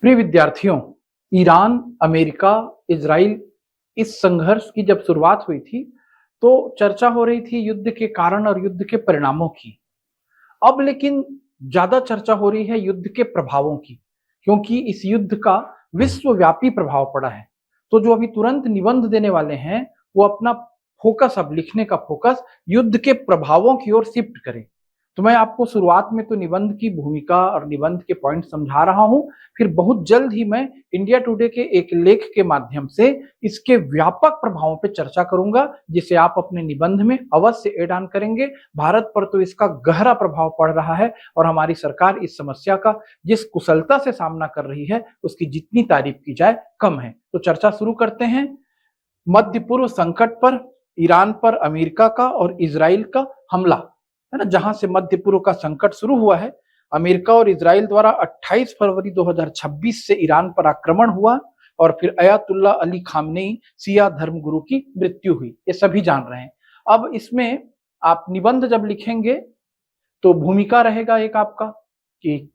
प्रिय विद्यार्थियों, Iran, America, Israel इस संघर्ष की जब शुरुआत हुई थी, तो चर्चा हो रही थी युद्ध के कारण और युद्ध के परिणामों की। अब लेकिन ज्यादा चर्चा हो रही है युद्ध के प्रभावों की, क्योंकि इस युद्ध का विश्वव्यापी प्रभाव पड़ा है। तो जो अभी तुरंत निबंध देने वाले हैं, वो अपना फोकस, अब लिखने का फोकस युद्ध के प्रभावों की ओर शिफ्ट करें। तो मैं आपको शुरुआत में तो निबंध की भूमिका और निबंध के पॉइंट समझा रहा हूं, फिर बहुत जल्द ही मैं इंडिया टुडे के एक लेख के माध्यम से इसके व्यापक प्रभावों पर चर्चा करूंगा, जिसे आप अपने निबंध में अवश्य ऐड ऑन करेंगे। भारत पर तो इसका गहरा प्रभाव पड़ रहा है और हमारी सरकार इस समस्या का जिस कुशलता से सामना कर रही है, उसकी जितनी तारीफ की जाए कम है। तो चर्चा शुरू करते हैं। मध्य पूर्व संकट पर ईरान पर अमेरिका का और इजराइल का हमला, है ना। जहां से मध्य पूर्व का संकट शुरू हुआ है, अमेरिका और इजराइल द्वारा 28 फरवरी 2026 से ईरान पर आक्रमण हुआ और फिर अयातुल्ला अली खामनेई शिया धर्मगुरु की मृत्यु हुई, ये सभी जान रहे हैं। अब इसमें आप निबंध जब लिखेंगे तो भूमिका रहेगा एक आपका कि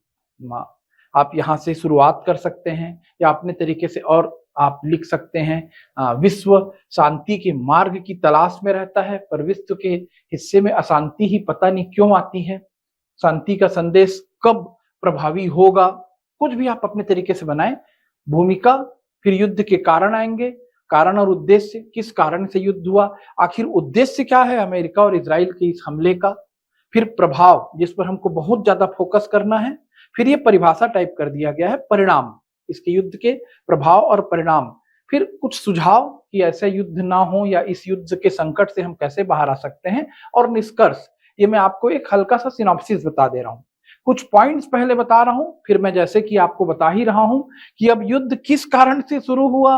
आप यहां से शुरुआत कर सकते हैं या अपने तरीके से और आप लिख सकते हैं। विश्व शांति के मार्ग की तलाश में रहता है, पर विश्व के हिस्से में अशांति ही पता नहीं क्यों आती है। शांति का संदेश कब प्रभावी होगा, कुछ भी आप अपने तरीके से बनाएं। भूमिका, फिर युद्ध के कारण आएंगे, कारण और उद्देश्य, किस कारण से युद्ध हुआ, आखिर उद्देश्य क्या है अमेरिका और इजराइल के इस हमले का, फिर प्रभाव जिस पर हमको बहुत ज्यादा फोकस करना है, फिर ये परिभाषा टाइप कर दिया गया है परिणाम, इसके युद्ध के प्रभाव और परिणाम, फिर कुछ सुझाव कि ऐसा युद्ध ना हो या इस युद्ध के संकट से हम कैसे बाहर आ सकते हैं, और निष्कर्ष। ये मैं आपको एक हल्का सा सिनॉप्सिस बता दे रहा हूं, कुछ पॉइंट्स पहले बता रहा हूं, फिर मैं जैसे कि आपको बता ही रहा हूं कि अब युद्ध किस कारण से शुरू हुआ,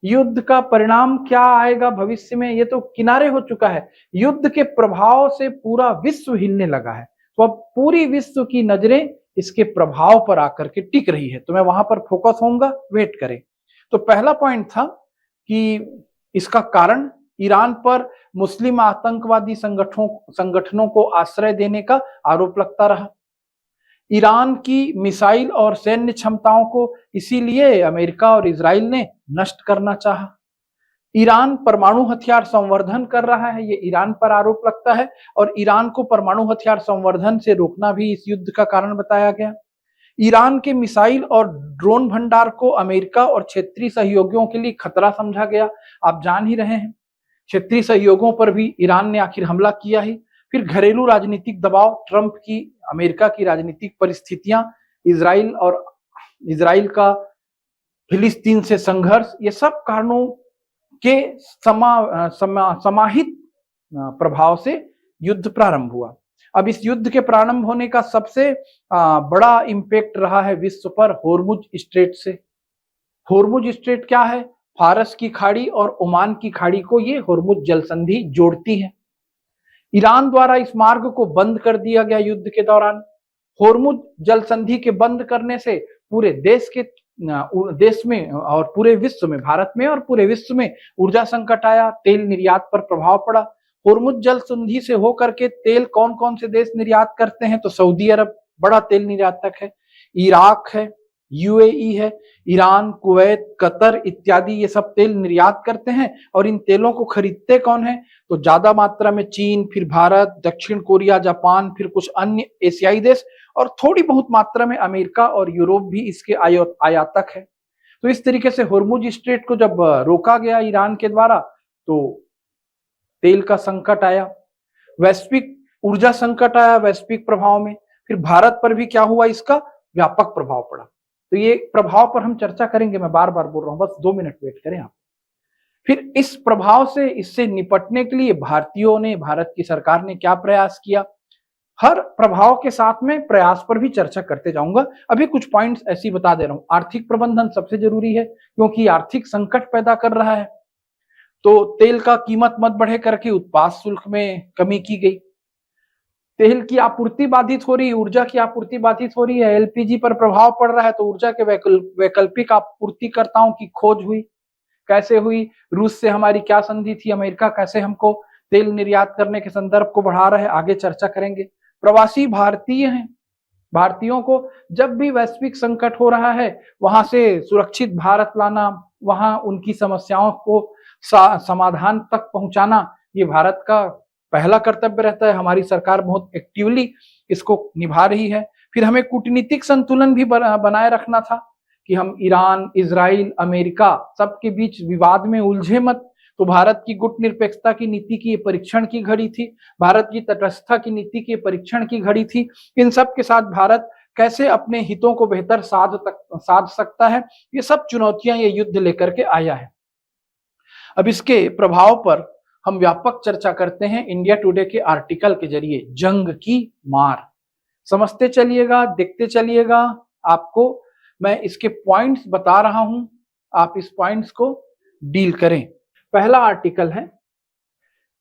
युद्ध का परिणाम क्या आएगा भविष्य में, ये तो किनारे हो चुका है। युद्ध के प्रभाव से पूरा विश्व हिलने लगा है, तो अब पूरी विश्व की नजरें इसके प्रभाव पर आकर के टिक रही है, तो मैं वहां पर फोकस होऊंगा, वेट करें। तो पहला पॉइंट था कि इसका कारण ईरान पर मुस्लिम आतंकवादी संगठनों को आश्रय देने का आरोप लगता रहा। ईरान की मिसाइल और सैन्य क्षमताओं को इसीलिए अमेरिका और इजराइल ने नष्ट करना चाहा। ईरान परमाणु हथियार संवर्धन कर रहा है, ये ईरान पर आरोप लगता है, और ईरान को परमाणु हथियार संवर्धन से रोकना भी इस युद्ध का कारण बताया गया। ईरान के मिसाइल और ड्रोन भंडार को अमेरिका और क्षेत्रीय सहयोगियों के लिए खतरा समझा गया। आप जान ही रहे हैं, क्षेत्रीय सहयोगियों पर भी ईरान ने आखिर हमला किया ही। फिर घरेलू राजनीतिक दबाव, ट्रंप की अमेरिका की राजनीतिक परिस्थितियां, इजराइल का फिलिस्तीन से संघर्ष, ये सब कारणों के समाहित प्रभाव से युद्ध प्रारंभ हुआ। अब इस युद्ध के प्रारंभ होने का सबसे बड़ा इंपैक्ट रहा है विश्व पर होर्मुज स्ट्रेट से। होर्मुज स्ट्रेट क्या है? फारस की खाड़ी और ओमान की खाड़ी को ये होर्मुज जल संधि जोड़ती है। ईरान द्वारा इस मार्ग को बंद कर दिया गया युद्ध के दौरान। होर्मुज जल संधि के बंद करने से पूरे देश में और पूरे विश्व में, भारत में और पूरे विश्व में ऊर्जा संकट आया, तेल निर्यात पर प्रभाव पड़ा। होर्मुज जल संधि से होकर के तेल कौन कौन से देश निर्यात करते हैं? तो सऊदी अरब बड़ा तेल निर्यातक है, इराक है, यूएई है, ईरान, कुवैत, कतर इत्यादि, ये सब तेल निर्यात करते हैं। और इन तेलों को खरीदते कौन है? तो ज्यादा मात्रा में चीन, फिर भारत, दक्षिण कोरिया, जापान, फिर कुछ अन्य एशियाई देश, और थोड़ी बहुत मात्रा में अमेरिका और यूरोप भी इसके आयातक है। तो इस तरीके से होर्मुज स्ट्रेट को जब रोका गया ईरान के द्वारा, तो तेल का संकट आया, वैश्विक ऊर्जा संकट आया वैश्विक प्रभाव में। फिर भारत पर भी क्या हुआ? इसका व्यापक प्रभाव पड़ा। तो ये प्रभाव पर हम चर्चा करेंगे, मैं बार बार बोल रहा हूं, बस 2 मिनट वेट करें आप। फिर इस प्रभाव से, इससे निपटने के लिए भारतीयों ने, भारत की सरकार ने क्या प्रयास किया? हर प्रभाव के साथ में प्रयास पर भी चर्चा करते जाऊंगा। अभी कुछ पॉइंट्स ऐसी बता दे रहा हूं। आर्थिक प्रबंधन सबसे जरूरी है, क्योंकि आर्थिक संकट पैदा कर रहा है। तो तेल का कीमत मत बढ़े करके उत्पाद शुल्क में कमी की गई। तेल की आपूर्ति बाधित हो रही है, ऊर्जा की आपूर्ति बाधित हो रही है, एलपीजी पर प्रभाव पड़ रहा है, तो ऊर्जा के वैकल्पिक आपूर्तिकर्ताओं की खोज हुई। कैसे हुई? रूस से हमारी क्या संधि थी, अमेरिका कैसे हमको तेल निर्यात करने के संदर्भ को बढ़ा रहे, आगे चर्चा करेंगे। प्रवासी भारतीय हैं, भारतीयों को जब भी वैश्विक संकट हो रहा है, वहां से सुरक्षित भारत लाना, वहां उनकी समस्याओं को समाधान तक पहुंचाना, ये भारत का पहला कर्तव्य रहता है। हमारी सरकार बहुत एक्टिवली इसको निभा रही है। फिर हमें कूटनीतिक संतुलन भी बनाए रखना था कि हम ईरान, इजराइल, अमेरिका सबके बीच विवाद में उलझे मत। तो भारत की गुट निरपेक्षता की नीति की परीक्षण की घड़ी थी, भारत की तटस्थता की नीति के परीक्षण की घड़ी थी। इन सब के साथ भारत कैसे अपने हितों को बेहतर साध सकता है, ये सब चुनौतियां ये युद्ध लेकर के आया है। अब इसके प्रभाव पर हम व्यापक चर्चा करते हैं इंडिया टुडे के आर्टिकल के जरिए। जंग की मार समझते चलिएगा, देखते चलिएगा। आपको मैं इसके पॉइंट्स बता रहा हूं, आप इस पॉइंट्स को डील करें। पहला आर्टिकल है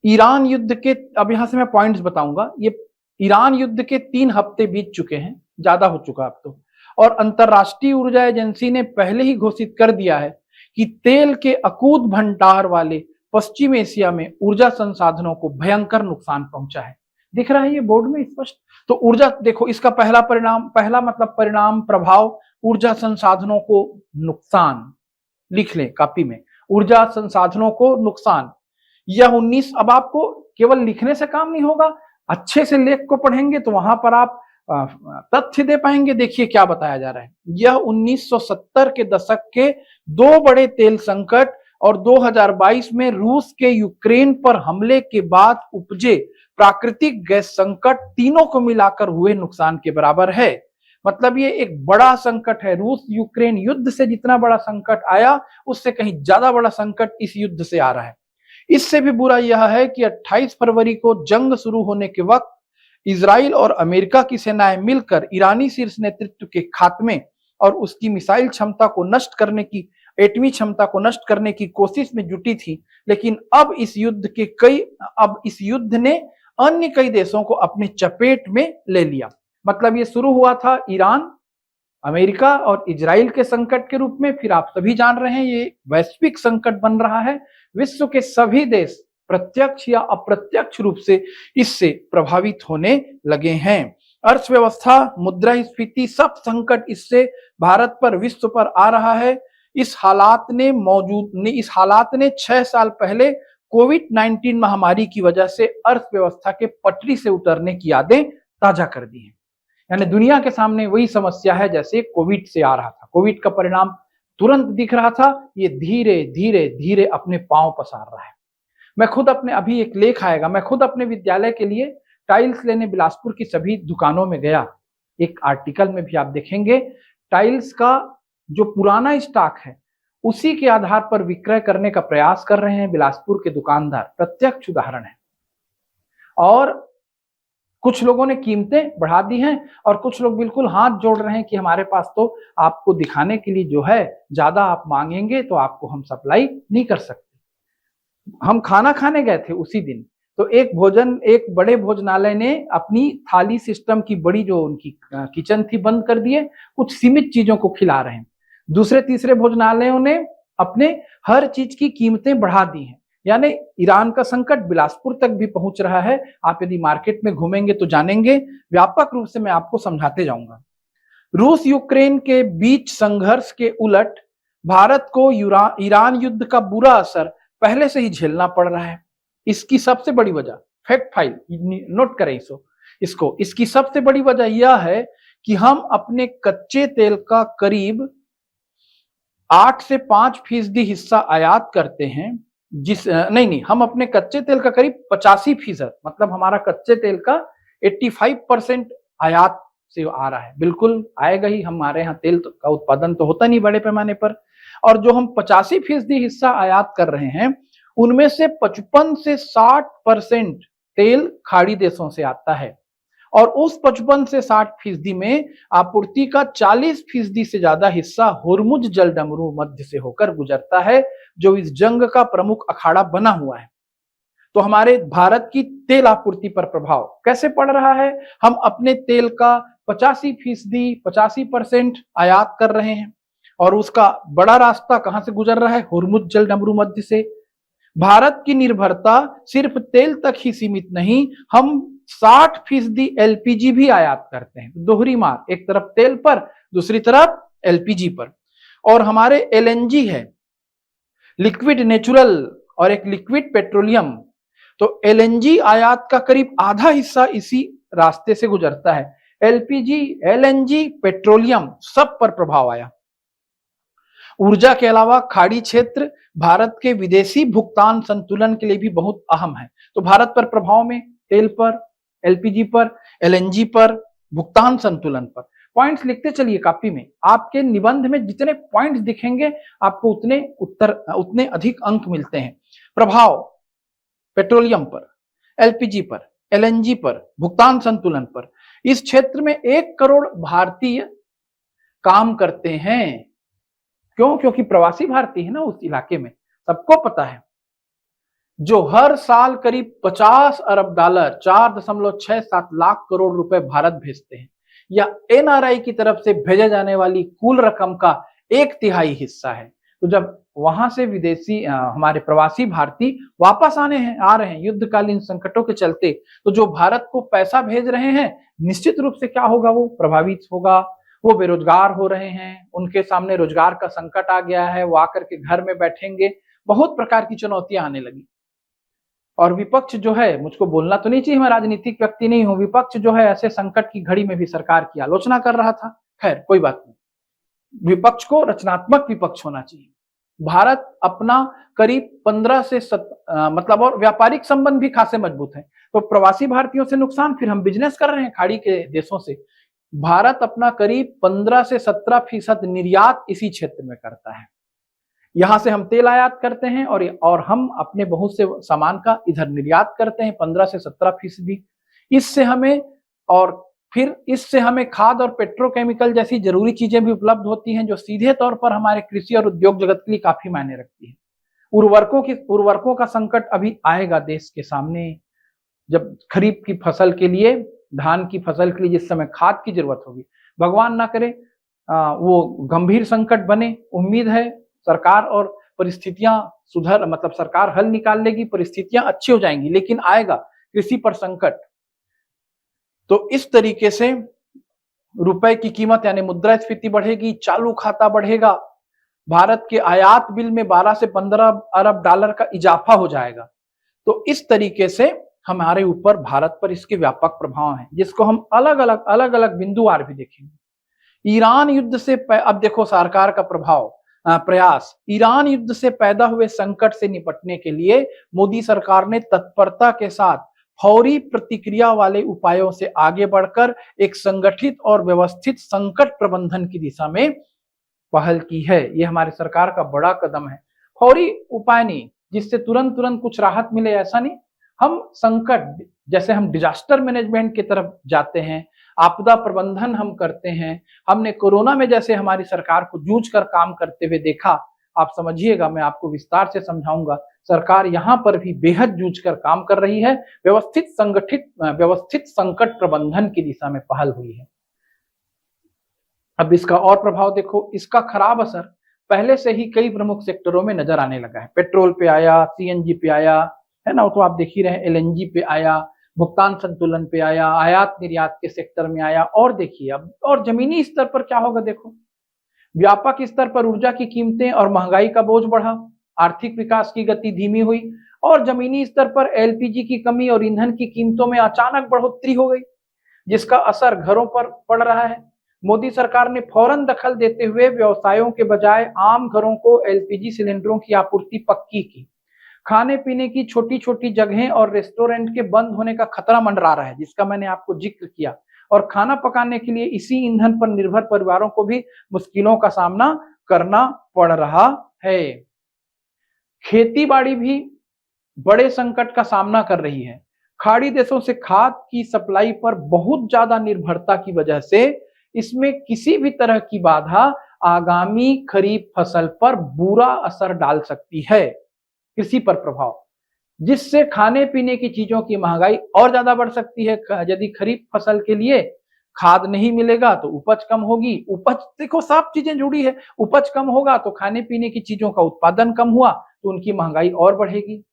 ईरान युद्ध के, अब यहां से मैं पॉइंट्स बताऊंगा। ये ईरान युद्ध के 3 हफ्ते बीत चुके हैं, ज्यादा हो चुका अब तो, और अंतरराष्ट्रीय ऊर्जा एजेंसी ने पहले ही घोषित कर दिया है कि तेल के अकूत भंडार वाले पश्चिम एशिया में ऊर्जा संसाधनों को भयंकर नुकसान पहुंचा है। दिख रहा है ये बोर्ड में स्पष्ट। तो ऊर्जा देखो, इसका पहला मतलब परिणाम, प्रभाव, ऊर्जा संसाधनों को नुकसान। लिख लें कॉपी में, ऊर्जा संसाधनों को नुकसान। यह 19, अब आपको केवल लिखने से काम नहीं होगा, अच्छे से लेख को पढ़ेंगे तो वहां पर आप तथ्य दे पाएंगे। देखिए क्या बताया जा रहा है। यह 1970 के दशक के 2 बड़े तेल संकट और 2022 में रूस के यूक्रेन पर हमले के बाद उपजे प्राकृतिक गैस संकट, तीनों को मिलाकर हुए नुकसान के बराबर है। मतलब ये एक बड़ा संकट है। रूस यूक्रेन युद्ध से जितना बड़ा संकट आया, उससे कहीं ज्यादा बड़ा संकट इस युद्ध से आ रहा है। इससे भी बुरा यह है कि 28 फरवरी को जंग शुरू होने के वक्त इजराइल और अमेरिका की सेनाएं मिलकर ईरानी शीर्ष नेतृत्व के खात्मे और उसकी मिसाइल क्षमता को नष्ट करने की, एटमी क्षमता को नष्ट करने की कोशिश में जुटी थी। लेकिन अब इस युद्ध ने अन्य कई देशों को अपने चपेट में ले लिया। मतलब ये शुरू हुआ था ईरान, अमेरिका और इजराइल के संकट के रूप में, फिर आप सभी जान रहे हैं ये वैश्विक संकट बन रहा है। विश्व के सभी देश प्रत्यक्ष या अप्रत्यक्ष रूप से इससे प्रभावित होने लगे हैं। अर्थव्यवस्था, मुद्रास्फीति, सब संकट इससे भारत पर, विश्व पर आ रहा है। इस हालात ने 6 साल पहले कोविड-19 महामारी की वजह से अर्थव्यवस्था के पटरी से उतरने की यादें ताजा कर दी हैं। यानी दुनिया के सामने वही समस्या है जैसे कोविड से आ रहा था। कोविड का परिणाम तुरंत दिख रहा था, ये धीरे धीरे धीरे अपने पांव पसार रहा है। मैं खुद अपने, अभी एक लेख आएगा, मैं खुद अपने विद्यालय के लिए टाइल्स लेने बिलासपुर की सभी दुकानों में गया। एक आर्टिकल में भी आप देखेंगे टाइल्स का जो पुराना स्टॉक है उसी के आधार पर विक्रय करने का प्रयास कर रहे हैं बिलासपुर के दुकानदार। प्रत्यक्ष उदाहरण है। और कुछ लोगों ने कीमतें बढ़ा दी हैं और कुछ लोग बिल्कुल हाथ जोड़ रहे हैं कि हमारे पास तो आपको दिखाने के लिए जो है, ज्यादा आप मांगेंगे तो आपको हम सप्लाई नहीं कर सकते। हम खाना खाने गए थे उसी दिन, तो एक बड़े भोजनालय ने अपनी थाली सिस्टम की बड़ी जो उनकी किचन थी बंद कर दिए, कुछ सीमित चीजों को खिला रहे हैं। दूसरे तीसरे भोजनालयों ने अपने हर चीज की कीमतें बढ़ा दी हैं। यानी ईरान का संकट बिलासपुर तक भी पहुंच रहा है। आप यदि मार्केट में घूमेंगे तो जानेंगे। व्यापक रूप से मैं आपको समझाते जाऊंगा। रूस यूक्रेन के बीच संघर्ष के उलट भारत को ईरान युद्ध का बुरा असर पहले से ही झेलना पड़ रहा है। इसकी सबसे बड़ी वजह, फैक्ट फाइल नोट करें इसको, इसकी सबसे बड़ी वजह यह है कि हम अपने कच्चे तेल का करीब 8 से 5% हिस्सा आयात करते हैं। हम अपने कच्चे तेल का करीब 85%, मतलब हमारा कच्चे तेल का 85% आयात से आ रहा है। बिल्कुल आएगा ही, हमारे यहाँ तेल का उत्पादन तो होता नहीं बड़े पैमाने पर। और जो हम 85% हिस्सा आयात कर रहे हैं, उनमें से 55 से 60% तेल खाड़ी देशों से आता है। और उस 55 से 60% में आपूर्ति का 40% से ज्यादा हिस्सा हुर्मुज जलडमरू मध्य से होकर गुजरता है, जो इस जंग का प्रमुख अखाड़ा बना हुआ है। तो हमारे भारत की तेल आपूर्ति पर प्रभाव कैसे पड़ रहा है? हम अपने तेल का 85% आयात कर रहे हैं और उसका बड़ा रास्ता कहां से गुजर रहा है? हुर्मुज जलडमरू मध्य से। भारत की निर्भरता सिर्फ तेल तक ही सीमित नहीं, हम 60% एलपीजी भी आयात करते हैं। दोहरी मार, एक तरफ तेल पर, दूसरी तरफ एलपीजी पर। और हमारे एलएनजी है, लिक्विड नेचुरल, और एक लिक्विड पेट्रोलियम। तो एलएनजी आयात का करीब आधा हिस्सा इसी रास्ते से गुजरता है। एलपीजी, एलएनजी, पेट्रोलियम, सब पर प्रभाव आया। ऊर्जा के अलावा खाड़ी क्षेत्र भारत के विदेशी भुगतान संतुलन के लिए भी बहुत अहम है। तो भारत पर प्रभाव में तेल पर, एलपीजी पर, एलएनजी पर, भुगतान संतुलन पर। पॉइंट्स लिखते चलिए कॉपी में। आपके निबंध में जितने पॉइंट्स दिखेंगे आपको उतने अधिक अंक मिलते हैं। प्रभाव पेट्रोलियम पर, एलपीजी पर, एलएनजी पर, भुगतान संतुलन पर। इस क्षेत्र में 1 करोड़ भारतीय काम करते हैं। क्यों? क्योंकि प्रवासी भारतीय है ना उस इलाके में, सबको पता है, जो हर साल करीब 50 अरब डॉलर, 4.67 लाख करोड़ रुपए भारत भेजते हैं, या एनआरआई की तरफ से भेजे जाने वाली कुल रकम का 1/3 हिस्सा है। तो जब वहां से विदेशी हमारे प्रवासी भारतीय वापस आ रहे हैं युद्धकालीन संकटों के चलते, तो जो भारत को पैसा भेज रहे हैं निश्चित रूप से क्या होगा, वो प्रभावित होगा। वो बेरोजगार हो रहे हैं, उनके सामने रोजगार का संकट आ गया है, वो आकर के घर में बैठेंगे, बहुत प्रकार की चुनौतियां आने लगी। और विपक्ष जो है, मुझको बोलना तो नहीं चाहिए, मैं राजनीतिक व्यक्ति नहीं हूं, विपक्ष जो है ऐसे संकट की घड़ी में भी सरकार की आलोचना कर रहा था। खैर कोई बात नहीं, विपक्ष को रचनात्मक विपक्ष होना चाहिए। भारत अपना करीब 15 से मतलब, और व्यापारिक संबंध भी खासे मजबूत है। तो प्रवासी भारतीयों से नुकसान, फिर हम बिजनेस कर रहे हैं खाड़ी के देशों से। भारत अपना करीब 15 से 17% निर्यात इसी क्षेत्र में करता है। यहां से हम तेल आयात करते हैं और हम अपने बहुत से सामान का इधर निर्यात करते हैं 15 से 17%। इससे हमें खाद और पेट्रोकेमिकल जैसी जरूरी चीजें भी उपलब्ध होती हैं, जो सीधे तौर पर हमारे कृषि और उद्योग जगत के लिए काफी मायने रखती है। उर्वरकों का संकट अभी आएगा देश के सामने, जब खरीफ की फसल के लिए, धान की फसल के लिए जिस समय खाद की जरूरत होगी, भगवान ना करे वो गंभीर संकट बने। उम्मीद है सरकार और परिस्थितियां सरकार हल निकाल लेगी, परिस्थितियां अच्छी हो जाएंगी, लेकिन आएगा कृषि पर संकट। तो इस तरीके से रुपए की कीमत यानी मुद्रास्फीति बढ़ेगी, चालू खाता बढ़ेगा, भारत के आयात बिल में 12 से 15 अरब डॉलर का इजाफा हो जाएगा। तो इस तरीके से हमारे ऊपर, भारत पर इसके व्यापक प्रभाव हैं, जिसको हम अलग अलग बिंदुवार भी देखेंगे। ईरान युद्ध से अब देखो सरकार का प्रयास। ईरान युद्ध से पैदा हुए संकट से निपटने के लिए मोदी सरकार ने तत्परता के साथ फौरी प्रतिक्रिया वाले उपायों से आगे बढ़कर एक संगठित और व्यवस्थित संकट प्रबंधन की दिशा में पहल की है। यह हमारी सरकार का बड़ा कदम है। फौरी उपाय नहीं जिससे तुरंत कुछ राहत मिले, ऐसा नहीं। हम संकट, जैसे हम डिजास्टर मैनेजमेंट की तरफ जाते हैं, आपदा प्रबंधन हम करते हैं। हमने कोरोना में जैसे हमारी सरकार को जूझ कर काम करते हुए देखा, आप समझिएगा, मैं आपको विस्तार से समझाऊंगा। सरकार यहाँ पर भी बेहद जूझ कर काम कर रही है। व्यवस्थित संकट प्रबंधन की दिशा में पहल हुई है। अब इसका और प्रभाव देखो। इसका खराब असर पहले से ही कई प्रमुख सेक्टरों में नजर आने लगा है। पेट्रोल पे आया, सीएनजी पे आया, है ना, वो तो आप देख ही रहे हैं। एलएनजी पे आया, भुगतान संतुलन पे आया, आयात निर्यात के सेक्टर में आया। और देखिए अब, और जमीनी स्तर पर क्या होगा देखो। व्यापक स्तर पर ऊर्जा की कीमतें और महंगाई का बोझ बढ़ा, आर्थिक विकास की गति धीमी हुई, और जमीनी स्तर पर एलपीजी की कमी और ईंधन की कीमतों में अचानक बढ़ोतरी हो गई, जिसका असर घरों पर पड़ रहा है। मोदी सरकार ने फौरन दखल देते हुए व्यवसायों के बजाय आम घरों को एलपीजी सिलेंडरों की आपूर्ति पक्की की। खाने पीने की छोटी छोटी जगहें और रेस्टोरेंट के बंद होने का खतरा मंडरा रहा है, जिसका मैंने आपको जिक्र किया। और खाना पकाने के लिए इसी ईंधन पर निर्भर परिवारों को भी मुश्किलों का सामना करना पड़ रहा है। खेती बाड़ी भी बड़े संकट का सामना कर रही है। खाड़ी देशों से खाद की सप्लाई पर बहुत ज्यादा निर्भरता की वजह से इसमें किसी भी तरह की बाधा आगामी खरीफ फसल पर बुरा असर डाल सकती है। कृषि पर प्रभाव, जिससे खाने पीने की चीजों की महंगाई और ज्यादा बढ़ सकती है। यदि खरीफ फसल के लिए खाद नहीं मिलेगा तो उपज कम होगी। उपज, देखो सब चीजें जुड़ी है। उपज कम होगा तो खाने पीने की चीजों का उत्पादन कम हुआ तो उनकी महंगाई और बढ़ेगी।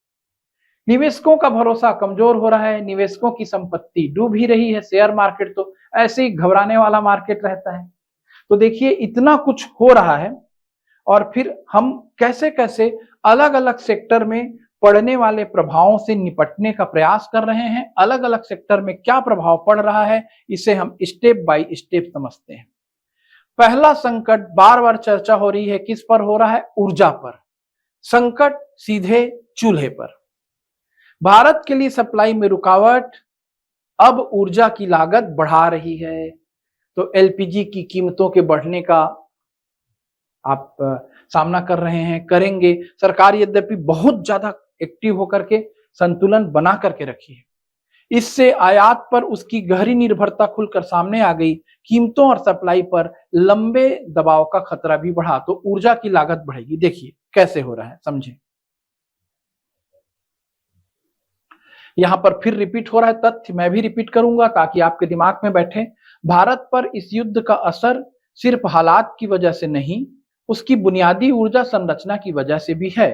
निवेशकों का भरोसा कमजोर हो रहा है, निवेशकों की संपत्ति डूब ही रही है, शेयर मार्केट तो ऐसे ही घबराने वाला मार्केट रहता है। तो देखिए इतना कुछ हो रहा है और फिर हम कैसे कैसे अलग अलग सेक्टर में पड़ने वाले प्रभावों से निपटने का प्रयास कर रहे हैं, अलग अलग सेक्टर में क्या प्रभाव पड़ रहा है, इसे हम स्टेप बाय स्टेप समझते हैं। पहला संकट बार बार चर्चा हो रही है, किस पर हो रहा है? ऊर्जा पर। संकट सीधे चूल्हे पर। भारत के लिए सप्लाई में रुकावट अब ऊर्जा की लागत बढ़ा रही है। तो एलपीजी की कीमतों के बढ़ने का आप सामना कर रहे हैं, करेंगे। सरकार यद्यपि बहुत ज्यादा एक्टिव होकर के संतुलन बना करके रखी है, इससे आयात पर उसकी गहरी निर्भरता खुलकर सामने आ गई। कीमतों और सप्लाई पर लंबे दबाव का खतरा भी बढ़ा, तो ऊर्जा की लागत बढ़ेगी। देखिए कैसे हो रहा है, समझे। यहां पर फिर रिपीट हो रहा है तथ्य, मैं भी रिपीट करूंगा ताकि आपके दिमाग में बैठे। भारत पर इस युद्ध का असर सिर्फ हालात की वजह से नहीं, उसकी बुनियादी ऊर्जा संरचना की वजह से भी है।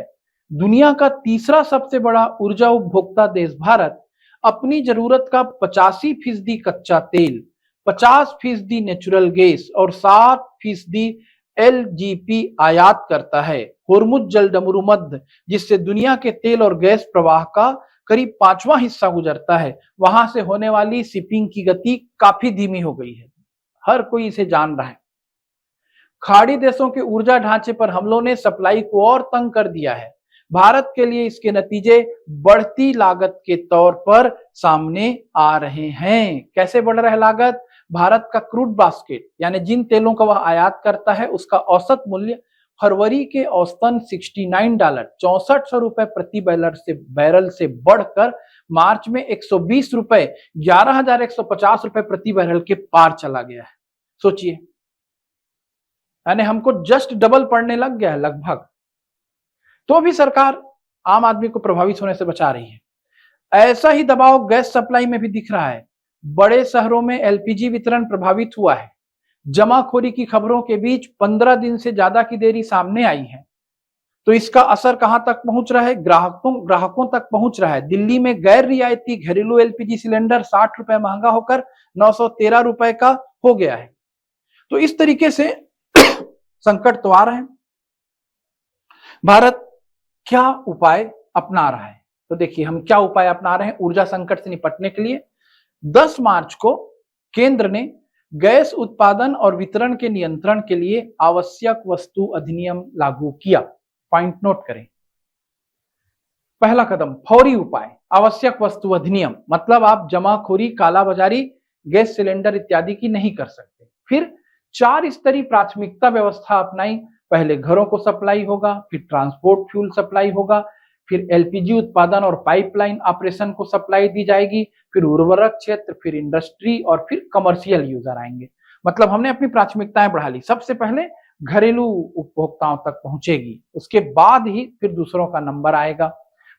दुनिया का तीसरा सबसे बड़ा ऊर्जा उपभोक्ता देश भारत अपनी जरूरत का 85% कच्चा तेल, 50% नेचुरल गैस और 60% एलजीपी आयात करता है। होर्मुज जलडमरू मध्य, जिससे दुनिया के तेल और गैस प्रवाह का करीब 5वां हिस्सा गुजरता है, वहां से होने वाली शिपिंग की गति काफी धीमी हो गई है। हर कोई इसे जान रहा है। खाड़ी देशों के ऊर्जा ढांचे पर हमलों ने सप्लाई को और तंग कर दिया है। भारत के लिए इसके नतीजे बढ़ती लागत के तौर पर सामने आ रहे हैं। कैसे बढ़ रहा है लागत? भारत का क्रूड बास्केट यानी जिन तेलों का वह आयात करता है, उसका औसत मूल्य फरवरी के औसतन $69 ₹6400 प्रति बैरल से बढ़कर मार्च में ₹120 ₹11,150 प्रति बैरल के पार चला गया है। सोचिए, यानी हमको जस्ट डबल पड़ने लग गया है लगभग। तो भी सरकार आम आदमी को प्रभावित होने से बचा रही है। ऐसा ही दबाव गैस सप्लाई में भी दिख रहा है। बड़े शहरों में एलपीजी वितरण प्रभावित हुआ है। जमाखोरी की खबरों के बीच 15 दिन से ज्यादा की देरी सामने आई है। तो इसका असर कहां तक पहुंच रहा है? ग्राहकों तक पहुंच रहा है। दिल्ली में गैर रियायती घरेलू एलपीजी सिलेंडर ₹60 महंगा होकर ₹913 का हो गया है। तो इस तरीके से संकट तो आ रहे हैं। भारत क्या उपाय अपना रहा है? तो देखिए हम क्या उपाय अपना रहे हैं ऊर्जा संकट से निपटने के लिए। 10 मार्च को केंद्र ने गैस उत्पादन और वितरण के नियंत्रण के लिए आवश्यक वस्तु अधिनियम लागू किया। पॉइंट नोट करें। पहला कदम फौरी उपाय, आवश्यक वस्तु अधिनियम, मतलब आप जमाखोरी, कालाबाजारी, गैस सिलेंडर इत्यादि की नहीं कर सकते। फिर 4 स्तरीय प्राथमिकता व्यवस्था अपनाई। पहले घरों को सप्लाई होगा, फिर ट्रांसपोर्ट फ्यूल सप्लाई होगा, फिर एलपीजी उत्पादन और पाइपलाइन ऑपरेशन को सप्लाई दी जाएगी, फिर उर्वरक क्षेत्र, फिर इंडस्ट्री और फिर कमर्शियल यूजर आएंगे। मतलब हमने अपनी प्राथमिकताएं बढ़ा ली। सबसे पहले घरेलू उपभोक्ताओं तक पहुंचेगी, उसके बाद ही फिर दूसरों का नंबर आएगा।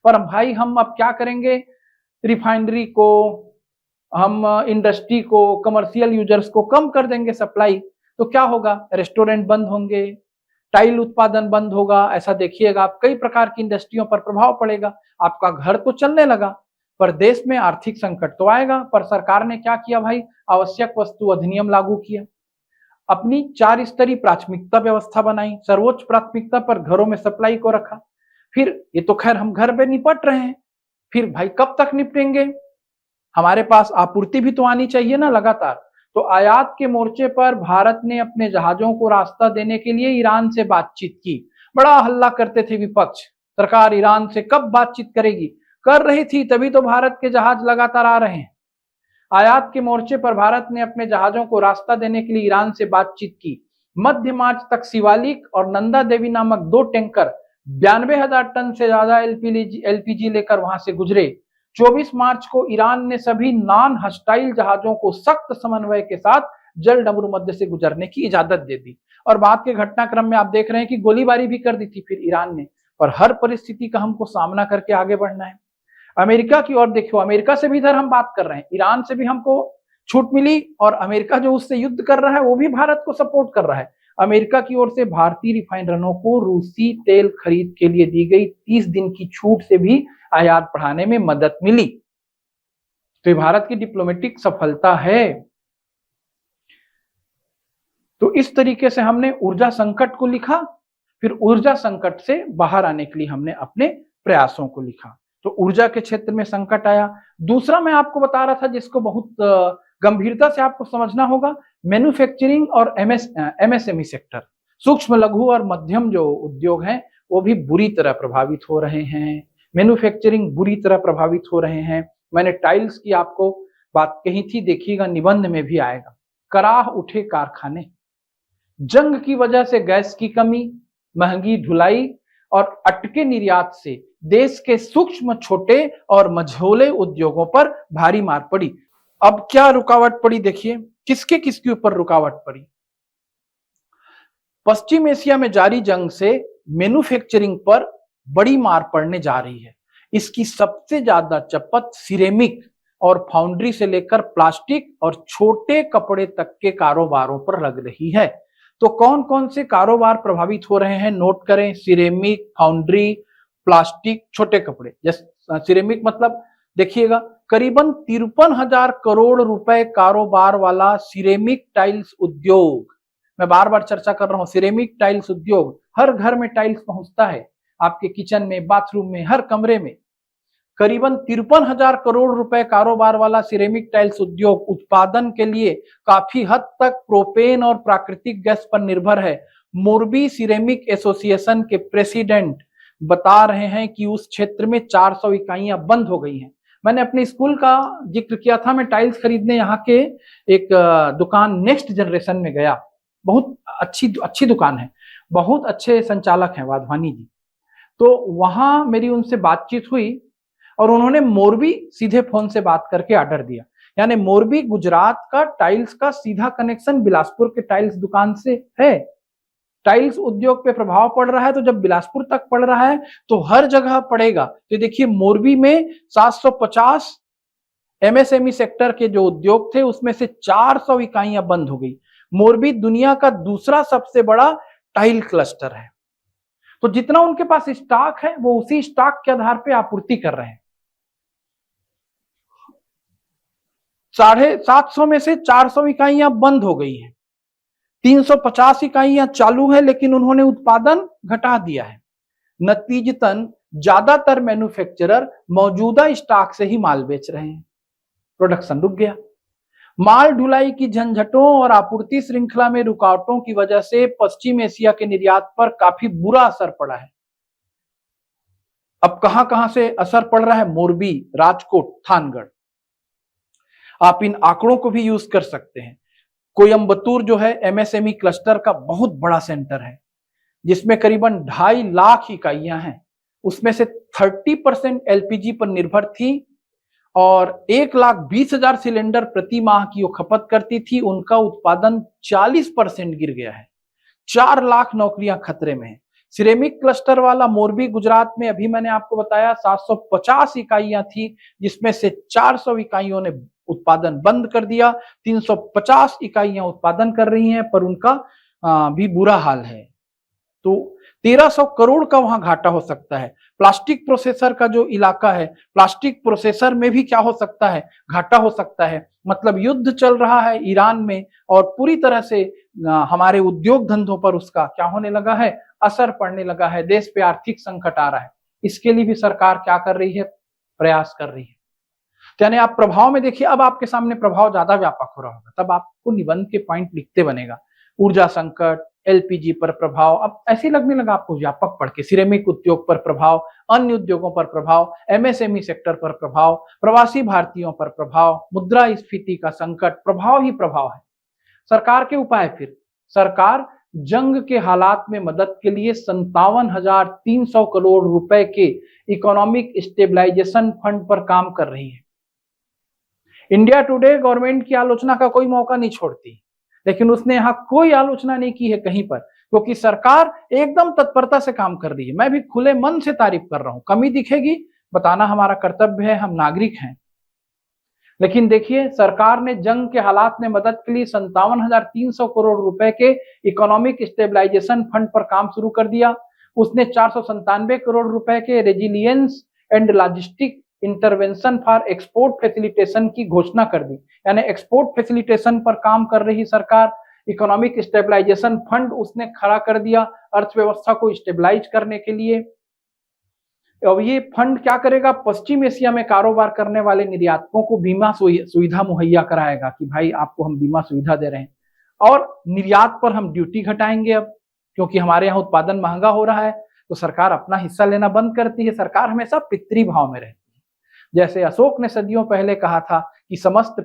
पर भाई हम अब क्या करेंगे? रिफाइनरी को, हम इंडस्ट्री को, कमर्शियल यूजर्स को कम कर देंगे सप्लाई, तो क्या होगा? रेस्टोरेंट बंद होंगे, टाइल उत्पादन बंद होगा। ऐसा देखिएगा आप, कई प्रकार की इंडस्ट्रियों पर प्रभाव पड़ेगा। आपका घर तो चलने लगा पर देश में आर्थिक संकट तो आएगा। पर सरकार ने क्या किया भाई? आवश्यक वस्तु अधिनियम लागू किया, अपनी 4 स्तरीय प्राथमिकता व्यवस्था बनाई, सर्वोच्च प्राथमिकता पर घरों में सप्लाई को रखा। फिर ये तो खैर हम घर पे निपट रहे हैं, फिर भाई कब तक निपटेंगे? हमारे पास आपूर्ति भी तो आनी चाहिए ना लगातार। तो आयात के मोर्चे पर भारत ने अपने जहाजों को रास्ता देने के लिए ईरान से बातचीत की। बड़ा हल्ला करते थे विपक्ष, सरकार ईरान से कब बातचीत करेगी? कर रही थी, तभी तो भारत के जहाज लगातार आ रहे हैं। आयात के मोर्चे पर भारत ने अपने जहाजों को रास्ता देने के लिए ईरान से बातचीत की। मध्य मार्च तक शिवालिक और नंदा देवी नामक 2 टैंकर 92,000 टन से ज्यादा एलपीजी लेकर वहां से गुजरे। 24 मार्च को ईरान ने सभी नॉन हस्टाइल जहाजों को सख्त समन्वय के साथ जलडमरू मध्य से गुजरने की इजाजत दे दी। और बाद के घटनाक्रम में आप देख रहे हैं कि गोलीबारी भी कर दी थी फिर ईरान ने। पर हर परिस्थिति का हमको सामना करके आगे बढ़ना है। अमेरिका की ओर देखो, अमेरिका से भी इधर हम बात कर रहे हैं, ईरान से भी हमको छूट मिली और अमेरिका जो उससे युद्ध कर रहा है वो भी भारत को सपोर्ट कर रहा है। अमेरिका की ओर से भारतीय रिफाइनरों को रूसी तेल खरीद के लिए दी गई 30 दिन की छूट से भी आयात बढ़ाने में मदद मिली। तो ये भारत की डिप्लोमेटिक सफलता है। तो इस तरीके से हमने ऊर्जा संकट को लिखा, फिर ऊर्जा संकट से बाहर आने के लिए हमने अपने प्रयासों को लिखा। तो ऊर्जा के क्षेत्र में संकट आया। दूसरा मैं आपको बता रहा था जिसको बहुत गंभीरता से आपको समझना होगा, मैन्युफैक्चरिंग और एमएसएमई सेक्टर, सूक्ष्म लघु और मध्यम जो उद्योग हैं वो भी बुरी तरह प्रभावित हो रहे हैं। मैन्युफैक्चरिंग बुरी तरह प्रभावित हो रहे हैं। मैंने टाइल्स की आपको बात कही थी, देखिएगा निबंध में भी आएगा। कराह उठे कारखाने, जंग की वजह से गैस की कमी, महंगी ढुलाई और अटके निर्यात से देश के सूक्ष्म, छोटे और मझोले उद्योगों पर भारी मार पड़ी। अब क्या रुकावट पड़ी, देखिए किसके ऊपर रुकावट पड़ी। पश्चिम एशिया में जारी जंग से मैन्युफैक्चरिंग पर बड़ी मार पड़ने जा रही है। इसकी सबसे ज्यादा चपत सिरेमिक और फाउंड्री से लेकर प्लास्टिक और छोटे कपड़े तक के कारोबारों पर लग रही है। तो कौन कौन से कारोबार प्रभावित हो रहे हैं, नोट करें। सिरेमिक, फाउंड्री, प्लास्टिक, छोटे कपड़े। जैसे सिरेमिक मतलब देखिएगा करीबन 53,000 करोड़ रुपए कारोबार वाला सिरेमिक टाइल्स उद्योग। मैं बार बार चर्चा कर रहा हूं, सिरेमिक टाइल्स उद्योग, हर घर में टाइल्स पहुंचता है, आपके किचन में, बाथरूम में, हर कमरे में। करीबन 53,000 करोड़ रुपए कारोबार वाला सिरेमिक टाइल्स उद्योग उत्पादन के लिए काफी हद तक प्रोपेन और प्राकृतिक गैस पर निर्भर है। मोरबी सिरेमिक एसोसिएशन के प्रेसिडेंट बता रहे हैं कि उस क्षेत्र में 400 इकाइयां बंद हो गई हैं। मैंने अपने स्कूल का जिक्र किया था, मैं टाइल्स खरीदने यहाँ के एक दुकान नेक्स्ट जनरेशन में गया। बहुत अच्छी दुकान है, बहुत अच्छे संचालक हैं वाधवानी जी। तो वहां मेरी उनसे बातचीत हुई और उन्होंने मोरबी सीधे फोन से बात करके ऑर्डर दिया। यानी मोरबी गुजरात का टाइल्स का सीधा कनेक्शन बिलासपुर के टाइल्स दुकान से है। टाइल्स उद्योग पे प्रभाव पड़ रहा है, तो जब बिलासपुर तक पड़ रहा है तो हर जगह पड़ेगा। तो देखिए मोरबी में 750 एमएसएमई सेक्टर के जो उद्योग थे उसमें से 400 इकाइयां बंद हो गई। मोरबी दुनिया का दूसरा सबसे बड़ा टाइल क्लस्टर है। तो जितना उनके पास स्टॉक है वो उसी स्टॉक के आधार पे आपूर्ति कर रहे हैं। 750 में से 400 इकाइयां बंद हो गई हैं, 350 इकाइयां चालू है, लेकिन उन्होंने उत्पादन घटा दिया है। नतीजतन ज्यादातर मैन्युफैक्चरर मौजूदा स्टॉक से ही माल बेच रहे हैं, प्रोडक्शन रुक गया। माल ढुलाई की झंझटों और आपूर्ति श्रृंखला में रुकावटों की वजह से पश्चिम एशिया के निर्यात पर काफी बुरा असर पड़ा है। अब कहां से असर पड़ रहा है, मोरबी, राजकोट, थानगढ़। आप इन आंकड़ों को भी यूज कर सकते हैं। कोयंबतूर जो है एमएसएमई क्लस्टर का बहुत बड़ा सेंटर है, जिसमें करीबन 2.5 लाख इकाइयां हैं। उसमें से 30% एलपीजी पर निर्भर थी और 1,20,000 सिलेंडर प्रति माह की वो खपत करती थी। उनका उत्पादन 40% गिर गया है। 4 लाख नौकरियां खतरे में है। सिरेमिक क्लस्टर वाला मोरबी गुजरात में अभी मैंने आपको बताया 750 इकाइयां थी, जिसमें से 400 इकाइयों ने उत्पादन बंद कर दिया। 350 इकाइयां उत्पादन कर रही हैं, पर उनका भी बुरा हाल है। तो 1300 करोड़ का वहां घाटा हो सकता है। प्लास्टिक प्रोसेसर का जो इलाका है, प्लास्टिक प्रोसेसर में भी क्या हो सकता है, घाटा हो सकता है। मतलब युद्ध चल रहा है ईरान में और पूरी तरह से हमारे उद्योग धंधों पर उसका क्या होने लगा है, असर पड़ने लगा है। देश पे आर्थिक संकट आ रहा है। इसके लिए भी सरकार क्या कर रही है, प्रयास कर रही है। तो यानी आप प्रभाव में देखिए, अब आपके सामने प्रभाव ज्यादा व्यापक हो रहा होगा, तब आपको निबंध के पॉइंट लिखते बनेगा। ऊर्जा संकट, एलपीजी पर प्रभाव, अब ऐसे लगने लगा आपको व्यापक पढ़ के। सिरेमिक उद्योग पर प्रभाव, अन्य उद्योगों पर प्रभाव, एमएसएमई सेक्टर पर प्रभाव, प्रवासी भारतीयों पर प्रभाव, मुद्रास्फीति का संकट, प्रभाव ही प्रभाव है। सरकार के उपाय, फिर सरकार जंग के हालात में मदद के लिए 57,300 करोड़ रुपए के इकोनॉमिक स्टेबलाइजेशन फंड पर काम कर रही है। इंडिया टुडे गवर्नमेंट की आलोचना का कोई मौका नहीं छोड़ती, लेकिन उसने यहां कोई आलोचना नहीं की है कहीं पर, क्योंकि सरकार एकदम तत्परता से काम कर रही है। मैं भी खुले मन से तारीफ कर रहा हूं। कमी दिखेगी, बताना हमारा कर्तव्य है, हम नागरिक हैं। लेकिन देखिए, सरकार ने जंग के हालात में मदद के लिए 57,300 करोड़ रुपए के इकोनॉमिक स्टेबलाइजेशन फंड पर काम शुरू कर दिया। उसने 497 करोड़ रुपए के resilience and logistic intervention for export facilitation की घोषणा कर दी। यानी एक्सपोर्ट फैसिलिटेशन पर काम कर रही सरकार, इकोनॉमिक स्टेबलाइजेशन फंड उसने खड़ा कर दिया अर्थव्यवस्था को स्टेबलाइज करने के लिए। अब ये फंड क्या करेगा, पश्चिम एशिया में कारोबार करने वाले निर्यातकों को बीमा सुविधा मुहैया कराएगा कि भाई आपको हम बीमा सुविधा दे रहे हैं, और निर्यात पर हम ड्यूटी घटाएंगे अब, क्योंकि हमारे यहाँ उत्पादन महंगा हो रहा है तो सरकार अपना हिस्सा लेना बंद करती है। सरकार हमेशा पितृभाव में रहती है। जैसे अशोक ने सदियों पहले कहा था कि समस्त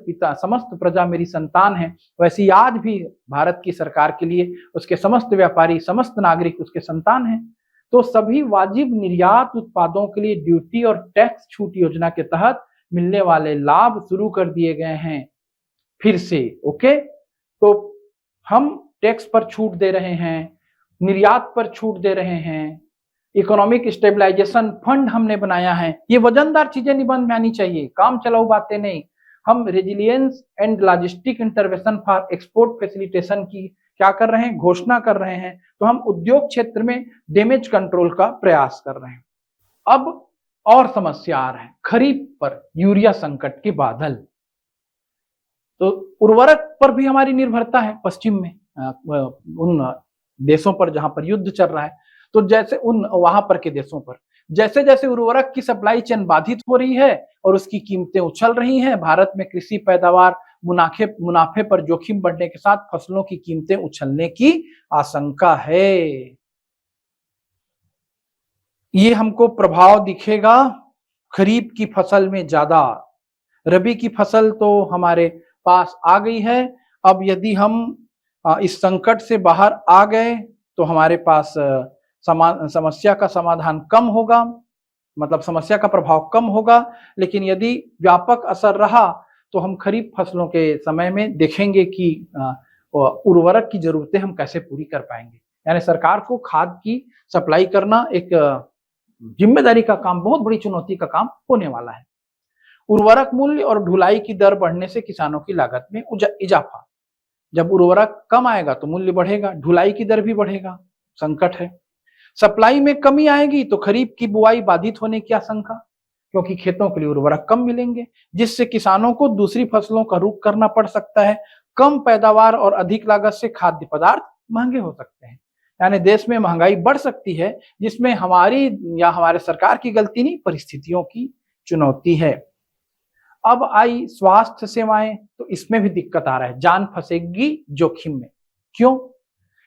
प्रजा मेरी संतान है, वैसे आज भी भारत की सरकार के लिए उसके समस्त व्यापारी, समस्त नागरिक उसके संतान हैं। तो सभी वाजिब निर्यात उत्पादों के लिए ड्यूटी और टैक्स छूट योजना के तहत मिलने वाले लाभ शुरू कर दिए गए हैं फिर से। ओके, तो हम टैक्स पर छूट दे रहे हैं, निर्यात पर छूट दे रहे हैं, इकोनॉमिक स्टेबलाइजेशन फंड हमने बनाया है। ये वजनदार चीजें निबंध में आनी चाहिए, काम चलाऊ बातें नहीं। हम resilience and logistic intervention for export facilitation की क्या कर रहे हैं, घोषणा कर रहे हैं। तो हम उद्योग क्षेत्र में डैमेज कंट्रोल का प्रयास कर रहे हैं। अब और समस्या आ रहा है, खरीफ पर यूरिया संकट के बादल। तो उर्वरक पर भी हमारी निर्भरता है पश्चिम में, उन देशों पर जहां पर युद्ध चल रहा है। तो जैसे उन वहां पर के देशों पर जैसे जैसे उर्वरक की सप्लाई चेन बाधित हो रही है और उसकी कीमतें उछल रही हैं, भारत में कृषि पैदावार मुनाफे पर जोखिम बढ़ने के साथ फसलों की कीमतें उछलने की आशंका है। ये हमको प्रभाव दिखेगा खरीफ की फसल में ज्यादा। रबी की फसल तो हमारे पास आ गई है। अब यदि हम इस संकट से बाहर आ गए तो हमारे पास समस्या का समाधान कम होगा, मतलब समस्या का प्रभाव कम होगा। लेकिन यदि व्यापक असर रहा तो हम खरीफ फसलों के समय में देखेंगे कि उर्वरक की जरूरतें हम कैसे पूरी कर पाएंगे। यानी सरकार को खाद की सप्लाई करना एक जिम्मेदारी का काम, बहुत बड़ी चुनौती का काम होने वाला है। उर्वरक मूल्य और ढुलाई की दर बढ़ने से किसानों की लागत में इजाफा। जब उर्वरक कम आएगा तो मूल्य बढ़ेगा, ढुलाई की दर भी बढ़ेगा, संकट है। सप्लाई में कमी आएगी तो खरीफ की बुआई बाधित होने की आशंका, क्योंकि खेतों के लिए उर्वरक कम मिलेंगे, जिससे किसानों को दूसरी फसलों का रुख करना पड़ सकता है। कम पैदावार और अधिक लागत से खाद्य पदार्थ महंगे हो सकते हैं। यानी देश में महंगाई बढ़ सकती है, जिसमें हमारी या हमारे सरकार की गलती नहीं, परिस्थितियों की चुनौती है। अब आई स्वास्थ्य सेवाएं, तो इसमें भी दिक्कत आ रहा है, जान फंसेगी जोखिम में। क्यों?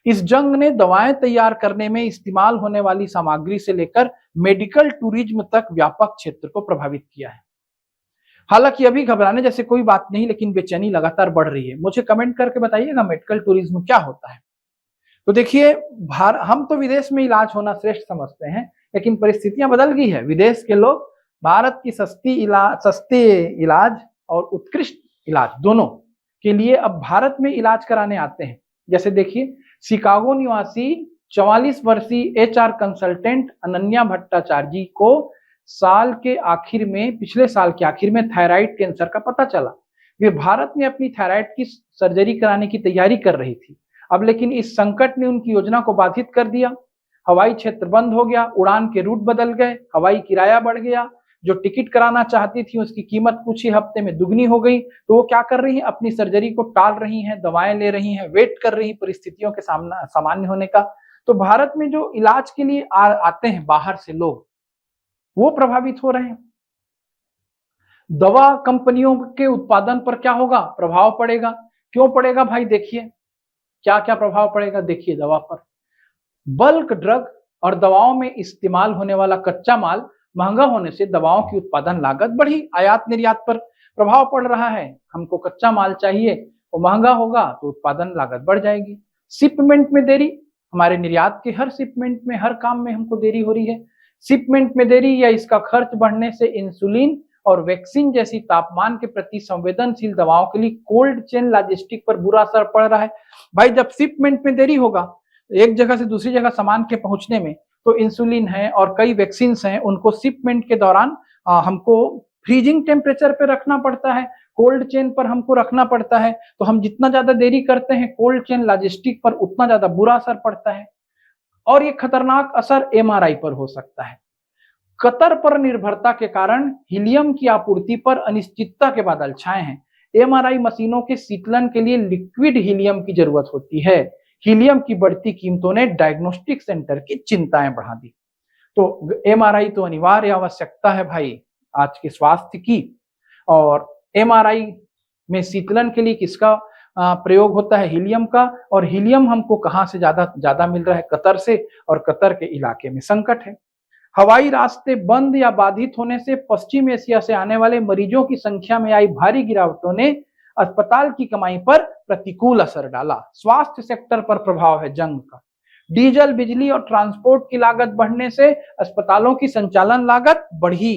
इस जंग ने दवाएं तैयार करने में इस्तेमाल होने वाली सामग्री से लेकर मेडिकल टूरिज्म तक व्यापक क्षेत्र को प्रभावित किया है। हालांकि अभी घबराने जैसे कोई बात नहीं, लेकिन बेचैनी लगातार बढ़ रही है। मुझे कमेंट करके बताइएगा मेडिकल टूरिज्म क्या होता है। तो देखिए, हम तो विदेश में इलाज होना श्रेष्ठ समझते हैं, लेकिन परिस्थितियां बदल गई है। विदेश के लोग भारत की सस्ते इलाज और उत्कृष्ट इलाज दोनों के लिए अब भारत में इलाज कराने आते हैं। जैसे देखिए, शिकागो निवासी 44 वर्षीय एचआर कंसल्टेंट अनन्या भट्टाचार्य जी को पिछले साल के आखिर में थायराइड कैंसर का पता चला। वे भारत में अपनी थायराइड की सर्जरी कराने की तैयारी कर रही थी। अब लेकिन इस संकट ने उनकी योजना को बाधित कर दिया। हवाई क्षेत्र बंद हो गया, उड़ान के रूट बदल गए, हवाई किराया बढ़ गया। जो टिकट कराना चाहती थी उसकी कीमत कुछ ही हफ्ते में दुगनी हो गई। तो वो क्या कर रही हैं, अपनी सर्जरी को टाल रही हैं, दवाएं ले रही हैं, वेट कर रही परिस्थितियों के सामान्य होने का। तो भारत में जो इलाज के लिए आते हैं बाहर से लोग, वो प्रभावित हो रहे हैं। दवा कंपनियों के उत्पादन पर क्या होगा, प्रभाव पड़ेगा। क्यों पड़ेगा भाई? देखिए क्या क्या प्रभाव पड़ेगा। देखिए, दवा पर बल्क ड्रग और दवाओं में इस्तेमाल होने वाला कच्चा माल महंगा होने से दवाओं की उत्पादन लागत बढ़ी। आयात निर्यात पर प्रभाव पड़ रहा है। हमको कच्चा माल चाहिए, वो महंगा होगा तो उत्पादन लागत बढ़ जाएगी। शिपमेंट में देरी, हमारे निर्यात के हर शिपमेंट में, हर काम में हमको देरी हो रही है। शिपमेंट में देरी या इसका खर्च बढ़ने से इंसुलिन और वैक्सीन जैसी तापमान के प्रति संवेदनशील दवाओं के लिए कोल्ड चेन लॉजिस्टिक पर बुरा असर पड़ रहा है। भाई, जब शिपमेंट में देरी होगा एक जगह से दूसरी जगह सामान के पहुंचने में, तो इंसुलिन है और कई वैक्सीन हैं, उनको शिपमेंट के दौरान हमको फ्रीजिंग टेम्परेचर पे रखना पड़ता है, कोल्ड चेन पर हमको रखना पड़ता है। तो हम जितना ज्यादा देरी करते हैं कोल्ड चेन लॉजिस्टिक पर, उतना ज्यादा बुरा असर पड़ता है। और ये खतरनाक असर एमआरआई पर हो सकता है। कतर पर निर्भरता के कारण हीलियम की आपूर्ति पर अनिश्चितता के बादल छाए हैं। एमआरआई मशीनों के शीतलन के लिए लिक्विड हीलियम की जरूरत होती है। हीलियम की बढ़ती कीमतों ने डायग्नोस्टिक सेंटर की चिंताएं बढ़ा दी। तो एमआरआई तो अनिवार्य आवश्यकता है भाई आज के स्वास्थ्य की। और एमआरआई में शीतलन के लिए किसका प्रयोग होता है? हीलियम का। और हीलियम हमको कहां से ज्यादा मिल रहा है? कतर से। और कतर के इलाके में संकट है। हवाई रास्ते बंद या बाधित होने से पश्चिम एशिया से आने वाले मरीजों की संख्या में आई भारी गिरावटों ने अस्पताल की कमाई पर प्रतिकूल असर डाला। स्वास्थ्य सेक्टर पर प्रभाव है जंग का। डीजल, बिजली और ट्रांसपोर्ट की लागत बढ़ने से अस्पतालों की संचालन लागत बढ़ी।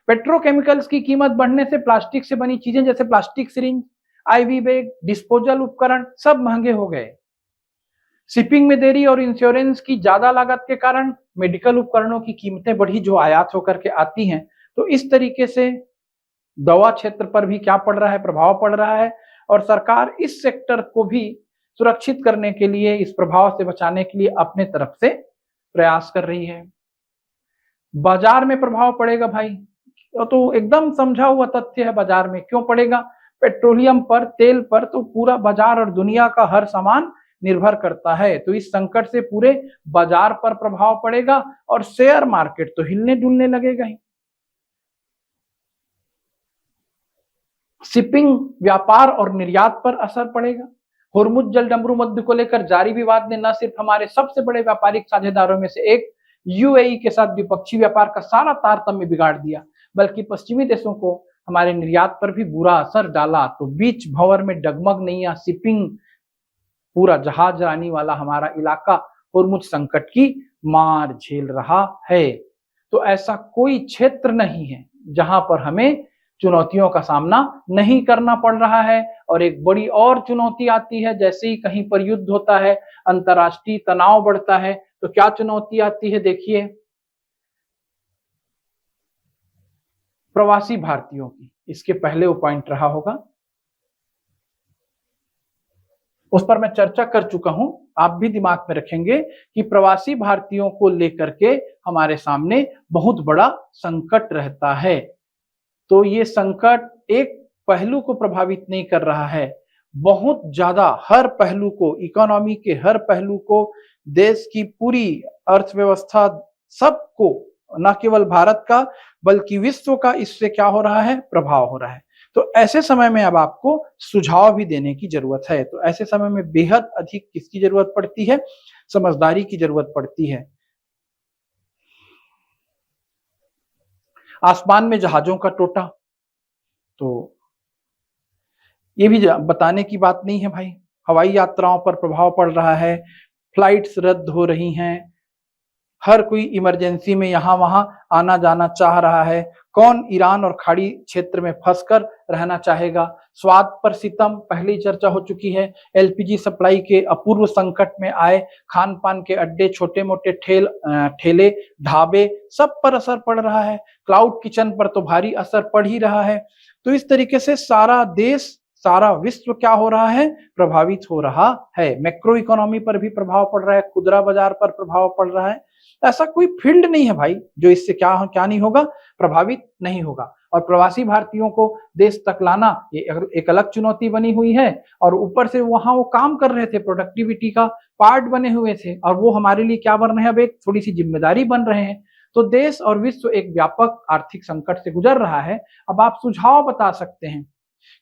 पेट्रोकेमिकल्स की कीमत बढ़ने से प्लास्टिक से बनी चीजें जैसे plastic syringe, IV bag, disposal उपकरण सब महंगे हो गए। शिपिंग में देरी और इंश्योरेंस की ज्यादा लागत के कारण मेडिकल उपकरणों की कीमतें बढ़ी जो आयात होकर के आती हैं। तो इस तरीके से दवा क्षेत्र पर भी क्या पड़ रहा है? प्रभाव पड़ रहा है। और सरकार इस सेक्टर को भी सुरक्षित करने के लिए, इस प्रभाव से बचाने के लिए अपने तरफ से प्रयास कर रही है। बाजार में प्रभाव पड़ेगा भाई, तो एकदम समझा हुआ तथ्य है। बाजार में क्यों पड़ेगा? पेट्रोलियम पर, तेल पर तो पूरा बाजार और दुनिया का हर सामान निर्भर करता है। तो इस संकट से पूरे बाजार पर प्रभाव पड़ेगा और शेयर मार्केट तो हिलने डुलने लगेगा ही। शिपिंग, व्यापार और निर्यात पर असर पड़ेगा। होर्मुज जलडमरू मध्य को लेकर जारी विवाद ने न सिर्फ हमारे सबसे बड़े व्यापारिक साझेदारों में से एक यूएई के साथ द्विपक्षीय व्यापार का सारा तारतम्य बिगाड़ दिया, बल्कि पश्चिमी देशों को हमारे निर्यात पर भी बुरा असर डाला। तो बीच भंवर में डगमग नैया शिपिंग, पूरा जहाज रानी वाला हमारा इलाका होर्मुज संकट की मार झेल रहा है। तो ऐसा कोई क्षेत्र नहीं है जहां पर हमें चुनौतियों का सामना नहीं करना पड़ रहा है। और एक बड़ी और चुनौती आती है, जैसे ही कहीं पर युद्ध होता है, अंतर्राष्ट्रीय तनाव बढ़ता है, तो क्या चुनौती आती है? देखिए, प्रवासी भारतीयों की। इसके पहले वो पॉइंट रहा होगा, उस पर मैं चर्चा कर चुका हूं। आप भी दिमाग में रखेंगे कि प्रवासी भारतीयों को लेकर के हमारे सामने बहुत बड़ा संकट रहता है। तो ये संकट एक पहलू को प्रभावित नहीं कर रहा है, बहुत ज्यादा हर पहलू को, इकोनॉमी के हर पहलू को, देश की पूरी अर्थव्यवस्था, सबको, न केवल भारत का बल्कि विश्व का इससे क्या हो रहा है? प्रभाव हो रहा है। तो ऐसे समय में अब आपको सुझाव भी देने की जरूरत है। तो ऐसे समय में बेहद अधिक किसकी जरूरत पड़ती है? समझदारी की जरूरत पड़ती है। आसमान में जहाजों का टोटा, तो ये भी बताने की बात नहीं है भाई। हवाई यात्राओं पर प्रभाव पड़ रहा है, फ्लाइट्स रद्द हो रही हैं, हर कोई इमरजेंसी में यहां वहां आना जाना चाह रहा है। कौन ईरान और खाड़ी क्षेत्र में फंसकर रहना चाहेगा? स्वाद पर सितम पहले ही चर्चा हो चुकी है। एलपीजी सप्लाई के अपूर्व संकट में आए खान पान के अड्डे, छोटे मोटे ठेले, ढाबे, सब पर असर पड़ रहा है। क्लाउड किचन पर तो भारी असर पड़ ही रहा है। तो इस तरीके से सारा देश, सारा विश्व क्या हो रहा है? प्रभावित हो रहा है। मैक्रो इकोनॉमी पर भी प्रभाव पड़ रहा है, खुदरा बाजार पर प्रभाव पड़ रहा है। ऐसा कोई फील्ड नहीं है भाई जो इससे क्या नहीं होगा, प्रभावित नहीं होगा। और प्रवासी भारतीयों को देश तक लाना ये एक अलग चुनौती बनी हुई है। और ऊपर से वहां वो काम कर रहे थे, प्रोडक्टिविटी का पार्ट बने हुए थे, और वो हमारे लिए क्या बन रहे हैं? अब एक थोड़ी सी जिम्मेदारी बन रहे हैं। तो देश और विश्व एक व्यापक आर्थिक संकट से गुजर रहा है। अब आप सुझाव बता सकते हैं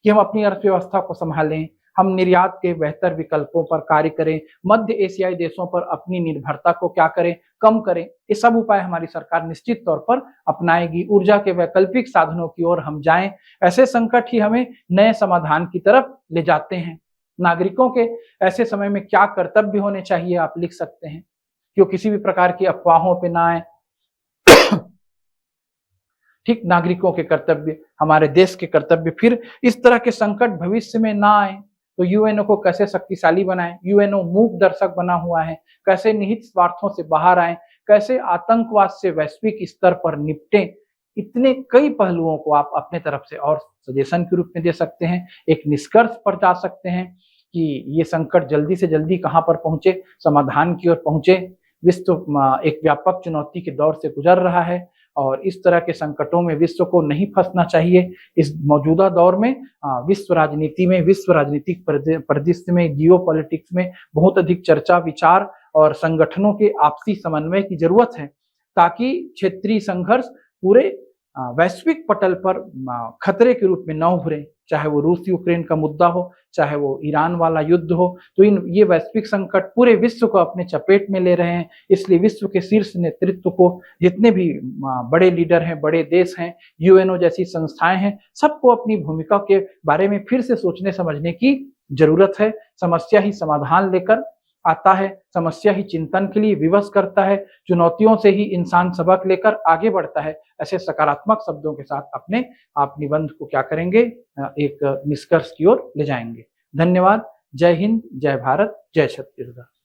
कि हम अपनी अर्थव्यवस्था को संभालें, हम निर्यात के बेहतर विकल्पों पर कार्य करें, मध्य एशियाई देशों पर अपनी निर्भरता को क्या करें? कम करें। ये सब उपाय हमारी सरकार निश्चित तौर पर अपनाएगी। ऊर्जा के वैकल्पिक साधनों की ओर हम जाएं। ऐसे संकट ही हमें नए समाधान की तरफ ले जाते हैं। नागरिकों के ऐसे समय में क्या कर्तव्य होने चाहिए, आप लिख सकते हैं, कि वो किसी भी प्रकार की अफवाहों पे ना आए। ठीक, नागरिकों के कर्तव्य, हमारे देश के कर्तव्य। फिर इस तरह के संकट भविष्य में ना आए तो यूएनओ को कैसे शक्तिशाली बनाएं? यूएनओ मूक दर्शक बना हुआ है। कैसे निहित स्वार्थों से बाहर आए, कैसे आतंकवाद से वैश्विक स्तर पर निपटें, इतने कई पहलुओं को आप अपने तरफ से और सजेशन के रूप में दे सकते हैं। एक निष्कर्ष पर जा सकते हैं कि ये संकट जल्दी से जल्दी कहां पर पहुंचे, समाधान की ओर पहुंचे। विश्व एक व्यापक चुनौती के दौर से गुजर रहा है और इस तरह के संकटों में विश्व को नहीं फंसना चाहिए। इस मौजूदा दौर में विश्व राजनीति में, विश्व राजनीतिक परिदृश्य में, जियोपॉलिटिक्स में बहुत अधिक चर्चा, विचार और संगठनों के आपसी समन्वय की जरूरत है, ताकि क्षेत्रीय संघर्ष पूरे वैश्विक पटल पर खतरे के रूप में न उभरे। चाहे वो रूस यूक्रेन का मुद्दा हो, चाहे वो ईरान वाला युद्ध हो, तो ये वैश्विक संकट पूरे विश्व को अपने चपेट में ले रहे हैं। इसलिए विश्व के शीर्ष नेतृत्व को, जितने भी बड़े लीडर हैं, बड़े देश हैं, यूएनओ जैसी संस्थाएं हैं, सबको अपनी भूमिका के बारे में फिर से सोचने समझने की जरूरत है। समस्या ही समाधान लेकर आता है, समस्या ही चिंतन के लिए विवश करता है, चुनौतियों से ही इंसान सबक लेकर आगे बढ़ता है। ऐसे सकारात्मक शब्दों के साथ अपने आप निबंध को क्या करेंगे, एक निष्कर्ष की ओर ले जाएंगे। धन्यवाद। जय हिंद, जय भारत, जय छत्तीसगढ़।